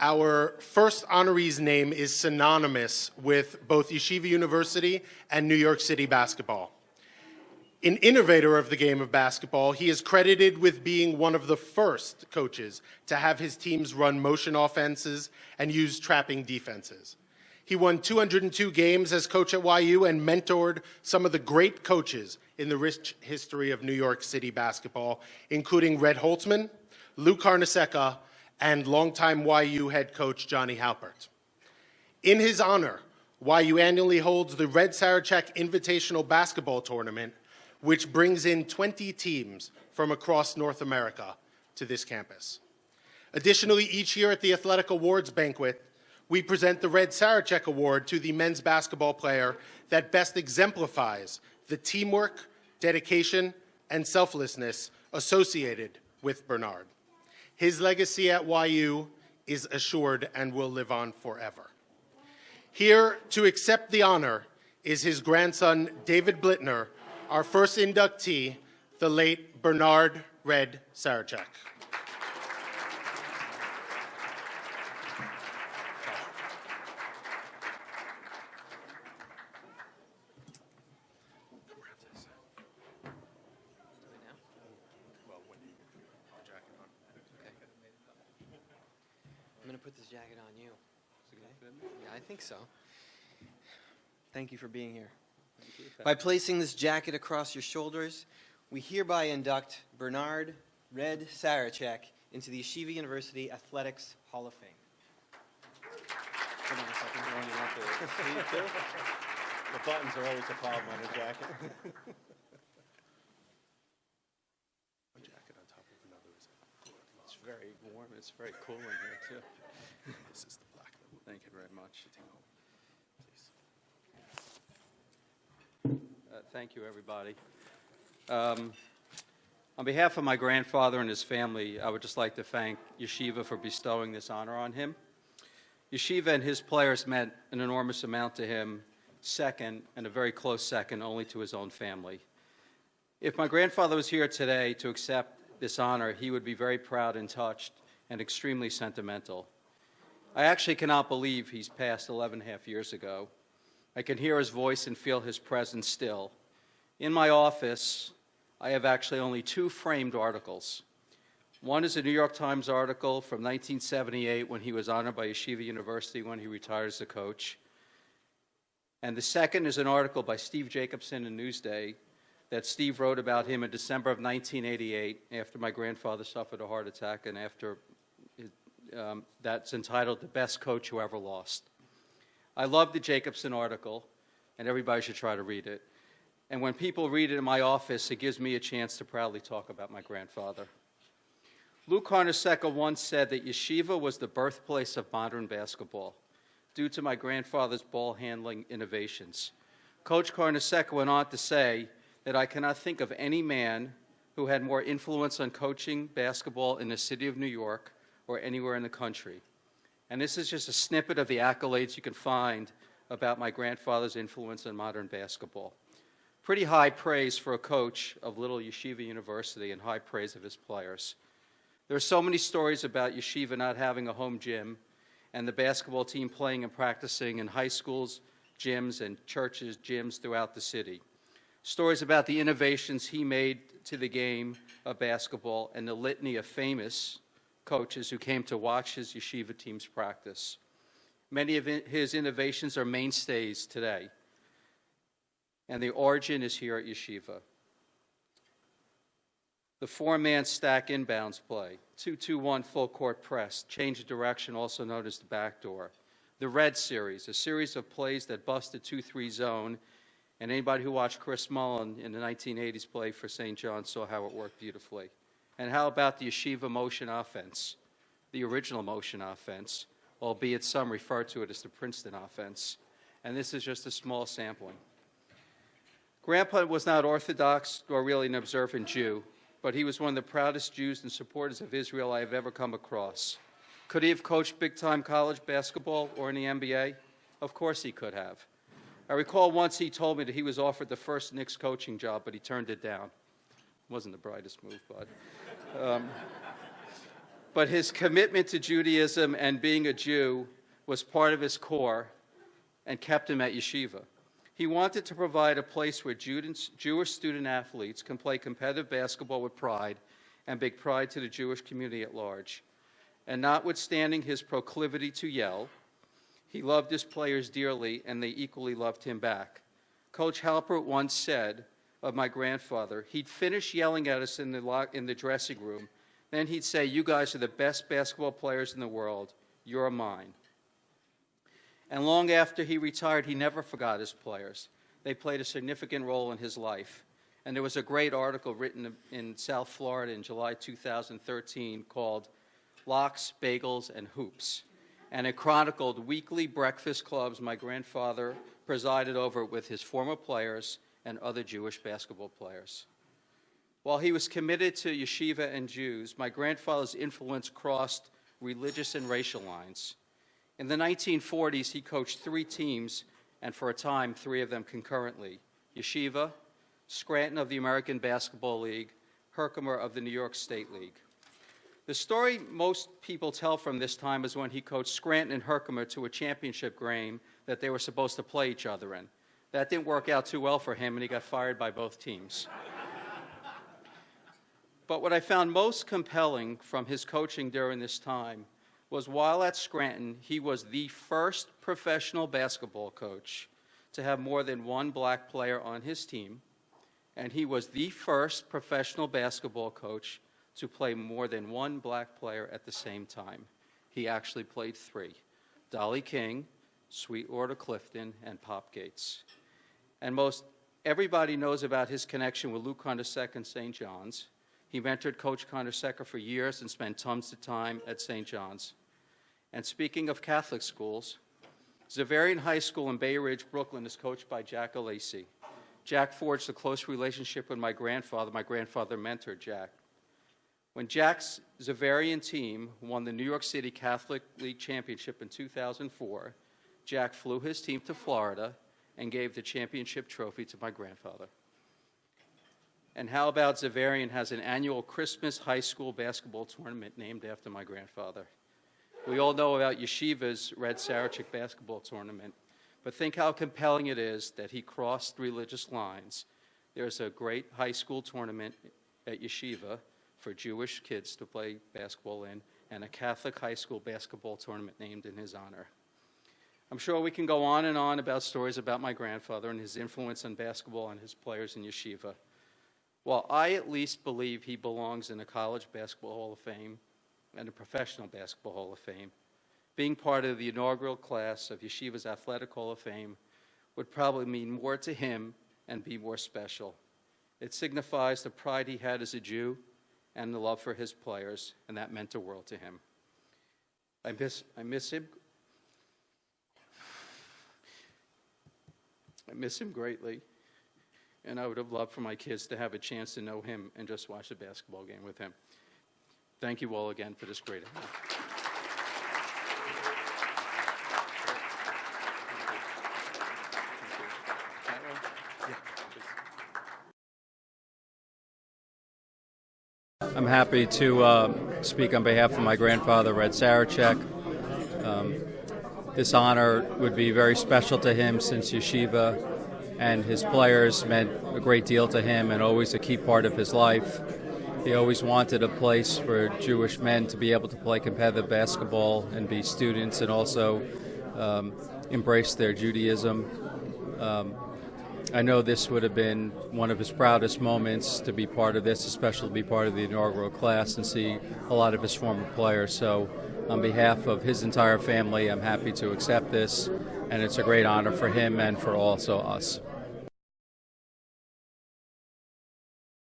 Our first honoree's name is synonymous with both Yeshiva University and New York City basketball. An innovator of the game of basketball, he is credited with being one of the first coaches to have his teams run motion offenses and use trapping defenses. He won 202 games as coach at YU and mentored some of the great coaches in the rich history of New York City basketball, including Red Holtzman, Lou Carnesecca, and longtime YU head coach Johnny Halpert. In his honor, YU annually holds the Red Sarachek Invitational Basketball Tournament, which brings in 20 teams from across North America to this campus. Additionally, each year at the Athletic Awards banquet, we present the Red Sarachek Award to the men's basketball player that best exemplifies the teamwork, dedication, and selflessness associated with Bernard. His legacy at YU is assured and will live on forever. Here to accept the honor is his grandson, David Blittner, our first inductee, the late Bernard Red Sarachek. I'm going to put this jacket on you. Okay? Yeah, I think so. Thank you for being here. By placing this jacket across your shoulders, we hereby induct Bernard Red Sarachek into the Yeshiva University Athletics Hall of Fame. Hold on a second. You want the sleeve too? The buttons are always a problem on a jacket. One jacket on top of another is good. It's very warm. It's very cool in here too. This is the black. Thank you very much. Thank you, everybody. On behalf of my grandfather and his family, I would just like to thank Yeshiva for bestowing this honor on him. Yeshiva and his players meant an enormous amount to him, second, and a very close second, only to his own family. If my grandfather was here today to accept this honor, he would be very proud and touched and extremely sentimental. I actually cannot believe he's passed 11 and a half years ago. I can hear his voice and feel his presence still. In my office, I have actually only 2 framed articles. One is a New York Times article from 1978 when he was honored by Yeshiva University when he retired as a coach. And the second is an article by Steve Jacobson in Newsday that Steve wrote about him in December of 1988 after my grandfather suffered a heart attack and after that's entitled The Best Coach Who Ever Lost. I love the Jacobson article, and everybody should try to read it. And when people read it in my office, it gives me a chance to proudly talk about my grandfather. Lou Carnesecca once said that Yeshiva was the birthplace of modern basketball due to my grandfather's ball handling innovations. Coach Carnesecca went on to say that I cannot think of any man who had more influence on coaching basketball in the city of New York or anywhere in the country. And this is just a snippet of the accolades you can find about my grandfather's influence on modern basketball. Pretty high praise for a coach of Little Yeshiva University and high praise of his players. There are so many stories about Yeshiva not having a home gym and the basketball team playing and practicing in high schools, gyms, and churches, gyms throughout the city. Stories about the innovations he made to the game of basketball and the litany of famous coaches who came to watch his yeshiva teams practice. Many of his innovations are mainstays today, and the origin is here at Yeshiva. The 4-man stack inbounds play, 2-2-1 full court press, change of direction, also known as the backdoor. The Red Series, a series of plays that busted 2-3 zone, and anybody who watched Chris Mullen in the 1980s play for St. John saw how it worked beautifully. And how about the Yeshiva motion offense, the original motion offense, albeit some refer to it as the Princeton offense. And this is just a small sampling. Grandpa was not Orthodox or really an observant Jew, but he was one of the proudest Jews and supporters of Israel I have ever come across. Could he have coached big-time college basketball or in the NBA? Of course he could have. I recall once he told me that he was offered the first Knicks coaching job, but he turned it down. Wasn't the brightest move, but... But his commitment to Judaism and being a Jew was part of his core and kept him at Yeshiva. He wanted to provide a place where Jewish student athletes can play competitive basketball with pride and bring pride to the Jewish community at large. And notwithstanding his proclivity to yell, he loved his players dearly, and they equally loved him back. Coach Halpert once said of my grandfather, he'd finish yelling at us in the dressing room, then he'd say, "You guys are the best basketball players in the world. You're mine." And long after he retired, he never forgot his players. They played a significant role in his life. And there was a great article written in South Florida in July 2013 called Locks, Bagels, and Hoops. And it chronicled weekly breakfast clubs my grandfather presided over with his former players and other Jewish basketball players. While he was committed to Yeshiva and Jews, my grandfather's influence crossed religious and racial lines. In the 1940s, he coached 3 teams, and for a time, 3 of them concurrently: Yeshiva, Scranton of the American Basketball League, Herkimer of the New York State League. The story most people tell from this time is when he coached Scranton and Herkimer to a championship game that they were supposed to play each other in. That didn't work out too well for him, and he got fired by both teams. But what I found most compelling from his coaching during this time was while at Scranton, he was the first professional basketball coach to have more than one black player on his team, and he was the first professional basketball coach to play more than one black player at the same time. He actually played 3: Dolly King, Sweetwater Clifton, and Pop Gates. And most everybody knows about his connection with Luke Condorcet and St. John's. He mentored Coach Condorcet for years and spent tons of time at St. John's. And speaking of Catholic schools, Xaverian High School in Bay Ridge, Brooklyn is coached by Jack Alesi. Jack forged a close relationship with my grandfather. My grandfather mentored Jack. When Jack's Xaverian team won the New York City Catholic League Championship in 2004, Jack flew his team to Florida and gave the championship trophy to my grandfather. And how about Xaverian has an annual Christmas high school basketball tournament named after my grandfather. We all know about Yeshiva's Red Sarachek basketball tournament, but think how compelling it is that he crossed religious lines. There's a great high school tournament at Yeshiva for Jewish kids to play basketball in, and a Catholic high school basketball tournament named in his honor. I'm sure we can go on and on about stories about my grandfather and his influence on basketball and his players in Yeshiva. While I at least believe he belongs in the College Basketball Hall of Fame and the Professional Basketball Hall of Fame, being part of the inaugural class of Yeshiva's Athletic Hall of Fame would probably mean more to him and be more special. It signifies the pride he had as a Jew and the love for his players, and that meant the world to him. I miss him. I miss him greatly, and I would have loved for my kids to have a chance to know him and just watch a basketball game with him. Thank you all again for this great honor. I'm happy to speak on behalf of my grandfather, Red Sarachek. This honor would be very special to him since Yeshiva and his players meant a great deal to him and always a key part of his life. He always wanted a place for Jewish men to be able to play competitive basketball and be students and also embrace their Judaism. I know this would have been one of his proudest moments to be part of this, especially to be part of the inaugural class and see a lot of his former players. So on behalf of his entire family, I'm happy to accept this, and it's a great honor for him and for also us.